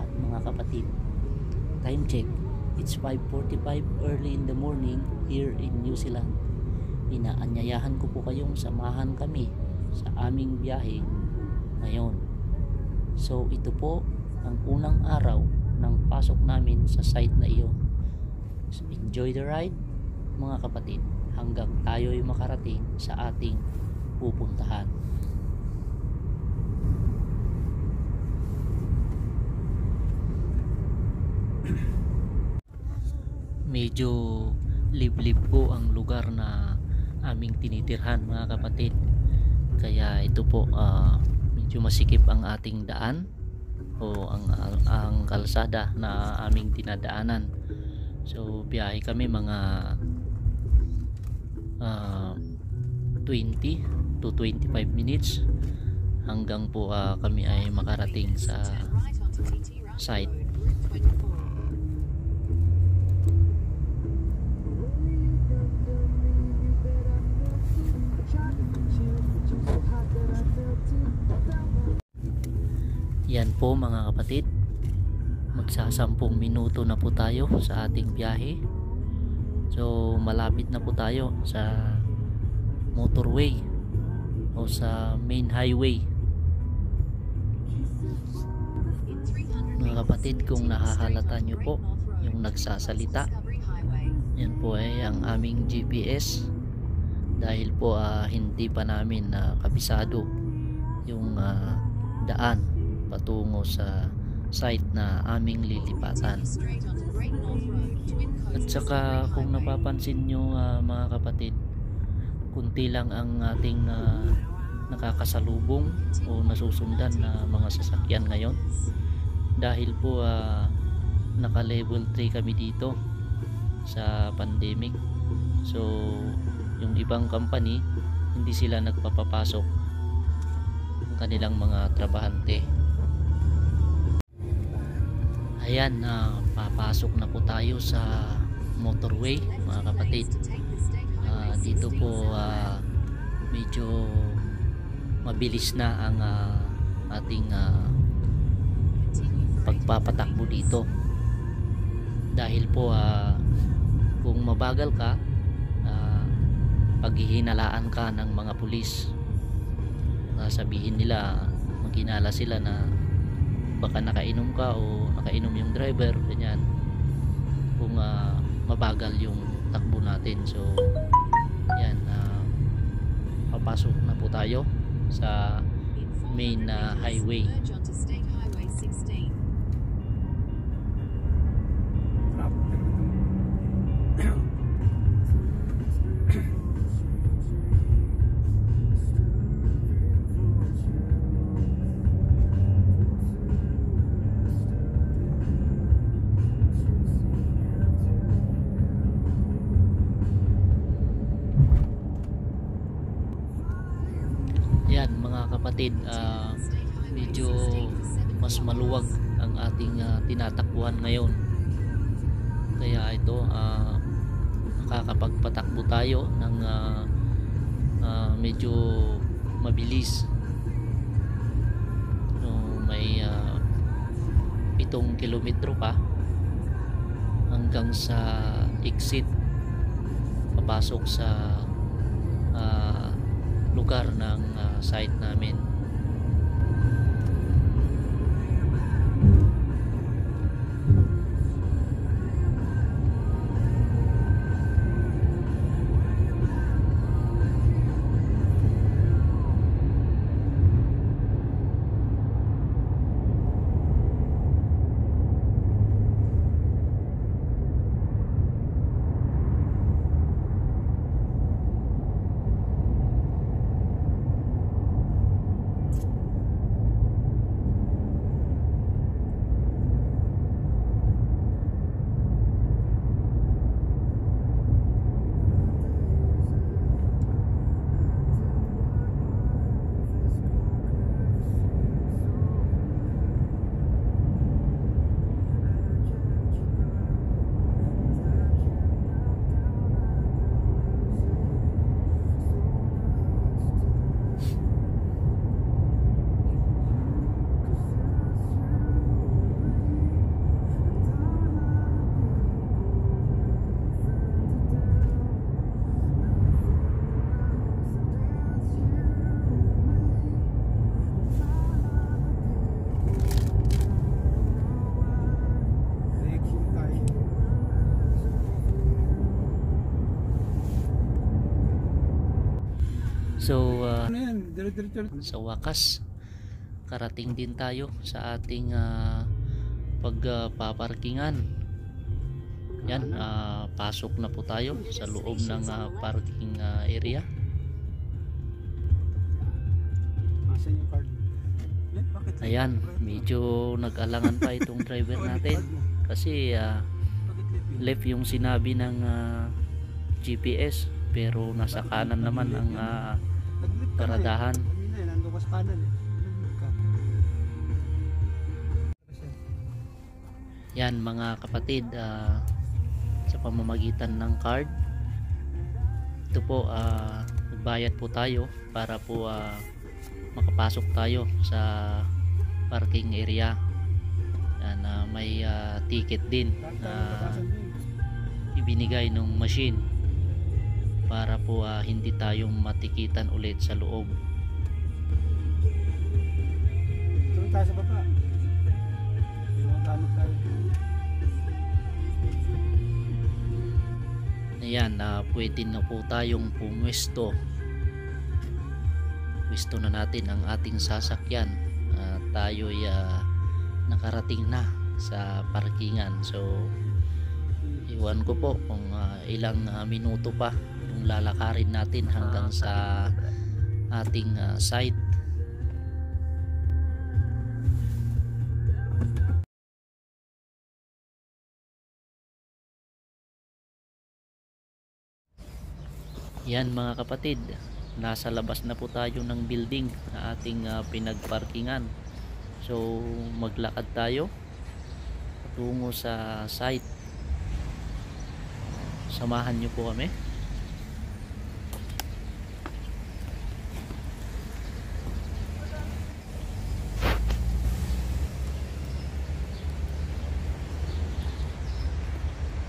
lahat mga kapatid. Time check. It's 5:45 early in the morning here in New Zealand. Inaanyayahan ko po kayong samahan kami sa aming biyahe ngayon. So ito po ang unang araw ng pasok namin sa site na iyon. So, enjoy the ride mga kapatid hanggang tayo'y makarating sa ating pupuntahan. Medyo liblib po ang lugar na aming tinitirhan mga kapatid, kaya ito po medyo masikip ang ating daan o ang kalsada na aming dinadaanan. So biyahe kami mga 20 to 25 minutes hanggang po kami ay makarating sa site. Yan po mga kapatid, magsasampung minuto na po tayo sa ating biyahe. So malapit na po tayo sa motorway o sa main highway. Mga kapatid, kung nahahalata nyo po yung nagsasalita, yan po ay ang aming GPS, dahil po hindi pa namin kabisado yung daan patungo sa site na aming lilipatan. At saka kung napapansin nyo mga kapatid, kunti lang ang ating nakakasalubong o nasusundan na mga sasakyan ngayon, dahil po naka level 3 kami dito sa pandemic. So yung ibang company hindi sila nagpapapasok ng kanilang mga trabahante. Ayan, papasok na po tayo sa motorway mga kapatid. Dito po medyo mabilis na ang ating pagpapatakbo dito, dahil po kung mabagal ka, paghihinalaan ka ng mga pulis. Sabihin nila, maghinala sila na baka nakainom ka o nakainom yung driver, ganyan, kung mabagal yung takbo natin. So yan, papasok na po tayo sa main highway. Yan mga kapatid, medyo mas maluwag ang ating tinatakbuhan ngayon, kaya ito nakakapagpatakbo tayo ng medyo mabilis. So, may 7 kilometro pa hanggang sa exit papasok sa lugar ng site namin. So Ano yan? Dire-diretso. sa wakas karating din tayo sa ating pagpaparkingan. Yan, pasok na po tayo sa loob ng parking area. Asan yung card? Bakit? Ayan, medyo nag-alangan pa itong driver natin kasi left yung sinabi ng GPS, pero nasa kanan naman ang paradahan. Kanina eh, nandun ka sa kanan eh. Naglit ka. Yan mga kapatid, sa pamamagitan ng card, ito po, nagbayad po tayo para po makapasok tayo sa parking area. Yan, may ticket din na ibinigay ng machine para po hindi tayong matikitan ulit sa loob. Tulong tayo sa baba. Ginagamit tayo. Ayan, pwede na po tayong pumwesto. Pwesto na natin ang ating sasakyan. Tayo'y nakarating na sa parkingan. So iwan ko po kung ilang minuto pa yung lalakarin natin hanggang sa ating site. Yan mga kapatid, nasa labas na po tayo ng building na ating pinagparkingan. So maglakad tayo tungo sa site. Samahan nyo po kami.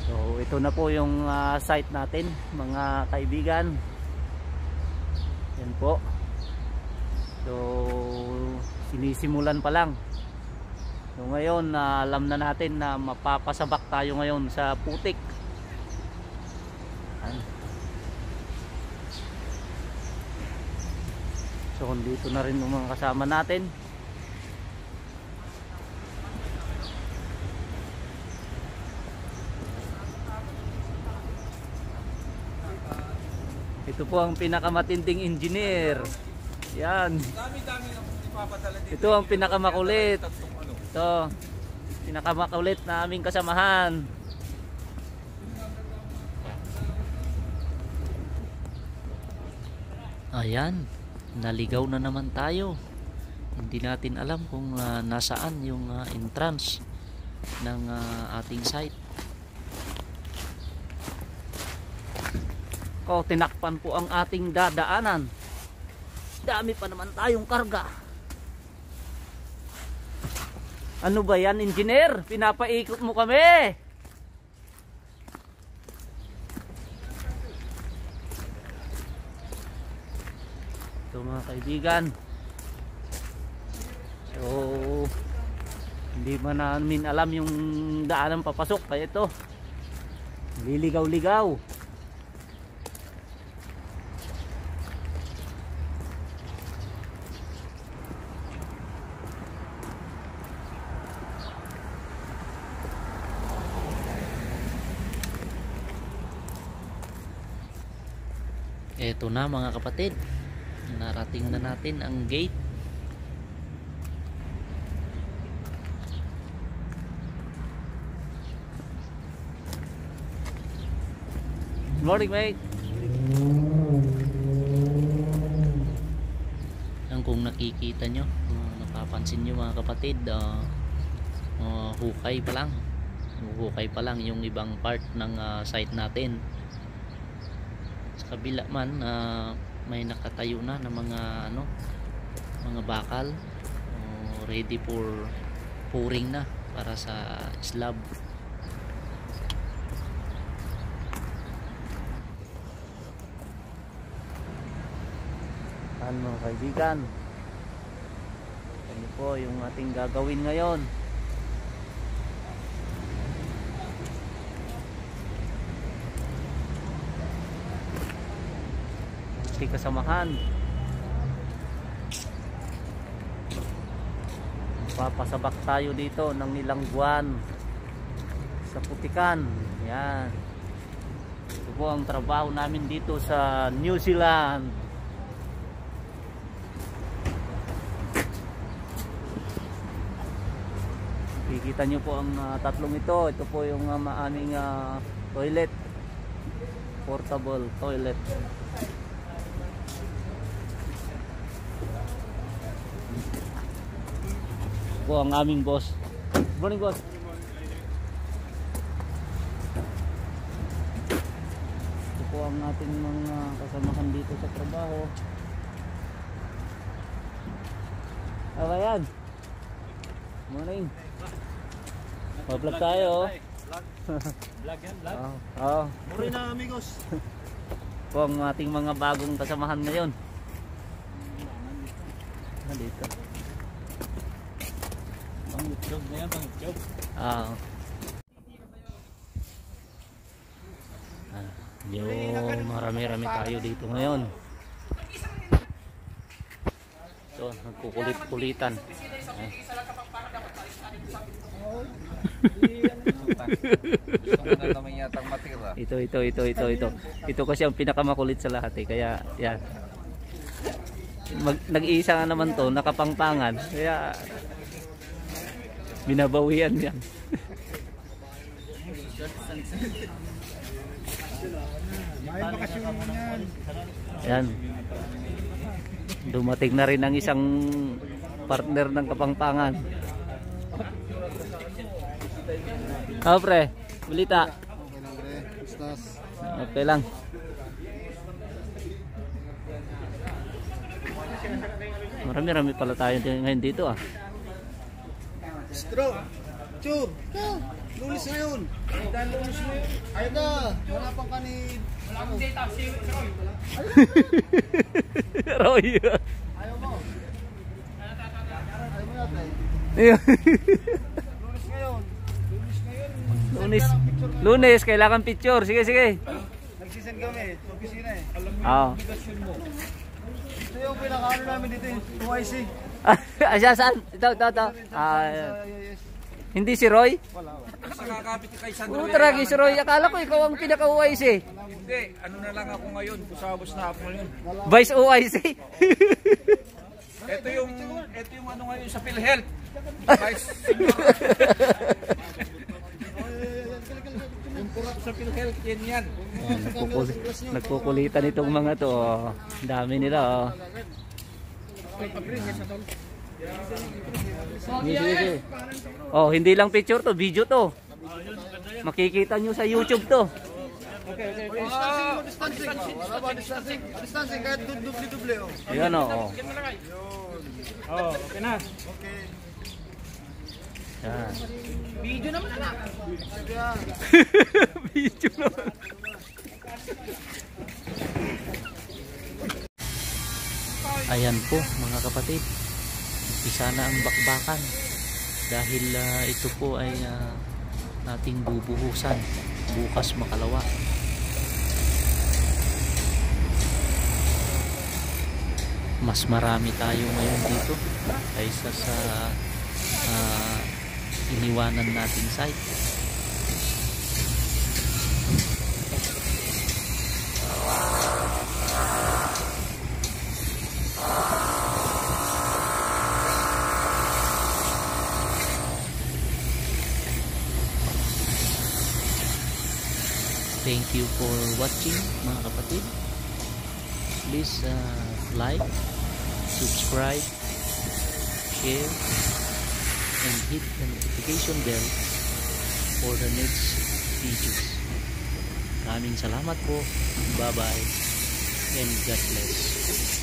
So ito na po yung site natin mga kaibigan. Yan po. So sinisimulan pa lang. So ngayon alam na natin na mapapasabak tayo ngayon sa putik. Yan. So dito na rin yung mga kasama natin. Ito po ang pinakamatinding engineer. Yan. Ito ang pinakamakulit. Ito. Pinakamakulit na aming kasamahan. Ayan. Naligaw na naman tayo. Hindi natin alam kung nasaan yung entrance ng ating site. Tinakpan po ang ating dadaanan. Dami pa naman tayong karga. Ano ba yan, engineer? Pinapaikot mo kami. Ito mga kaibigan. So hindi man namin alam yung daanan papasok, kaya ito liligaw-ligaw. Eto na mga kapatid, narating na natin ang gate. Good morning, mate. Ang kung nakikita nyo, napapansin nyo mga kapatid, hukay pa lang yung ibang part ng site natin. Sa kabila man may nakatayo na ng mga bakal, ready for pouring na para sa slab. Mga kaibigan, ano po yung ating gagawin ngayon. Kasamahan Magpapasabak tayo dito ng ilang buwan sa putikan. Yan. Ito po ang trabaho namin dito sa New Zealand. Kikita nyo po ang tatlong ito. Ito po yung aming toilet. Portable toilet. Ito po ang aming boss. Good morning, boss. Ito po ang ating mga kasamahan dito sa trabaho. Okay yan. Morning. Vlog tayo. Vlog yan, vlog. Oo. Muri na amigos. Po ang ating mga bagong kasamahan ngayon. Dito. Pang YouTube na yan, pang YouTube. Yung marami-rami tayo dito ngayon. So, nagkukulit-kulitan. Ito kasi ang pinakamakulit sa lahat eh. Kaya yan. Nag-iisa nga naman to, nakapangpangan. Kaya binabawian yan. May bakasyon yan. Yan. Dumating na rin ang isang partner ng kapangpangan. Oh, pre, balita. Okay lang, pre. Bustas. Okay lang. Marami-rami pala tayo ngayon dito ah. Straw. Chur. Lulis na yun. Dahil lulis na yun. Ayaw na. Wala pang kanid. Wala pang data. Si Roy. Roy. Ayaw mo. Ayaw mo natin. Lulis ngayon. Lulis ngayon. Lunes, kailangan picture. Sige, sige. Nagsisend kami sa opisina eh. Oo. Ito yung pinaka-ano namin dito eh. UIC. Asya saan? Ito. Hindi si Roy? Wala. Sa kakapit kay Sandro. Tragis si Roy. Akala ko ikaw ang pinaka-OIC. Hindi, ano na lang ako ngayon. Kusabos na ako ngayon. Vice OIC. Ito yung ano ngayon sa PhilHealth. Vice yung kurap sa PhilHealth, yan. Nagkukulitan itong mga to. Oh. Dami nila. Oh. Sige. Oh, hindi lang picture to, video to. Makikita nyo sa YouTube to. Okay. Distancing. Wala ba distancing? Distancing kahit dubli-dubli oh. Ayan oh. Oh, okay na. Okay. Yan. Video naman na lang. Video naman. Ayan po mga kapatid. Isa na ang bakbakan. Dahil ito po ay nating bubuhusan. Bukas makalawa. Mas marami tayo ngayon dito kaysa sa iniwanan nating site. Thank you for watching mga kapatid. Please like, subscribe, share, and hit the notification bell for the next videos. Maraming salamat po. Bye bye and God bless.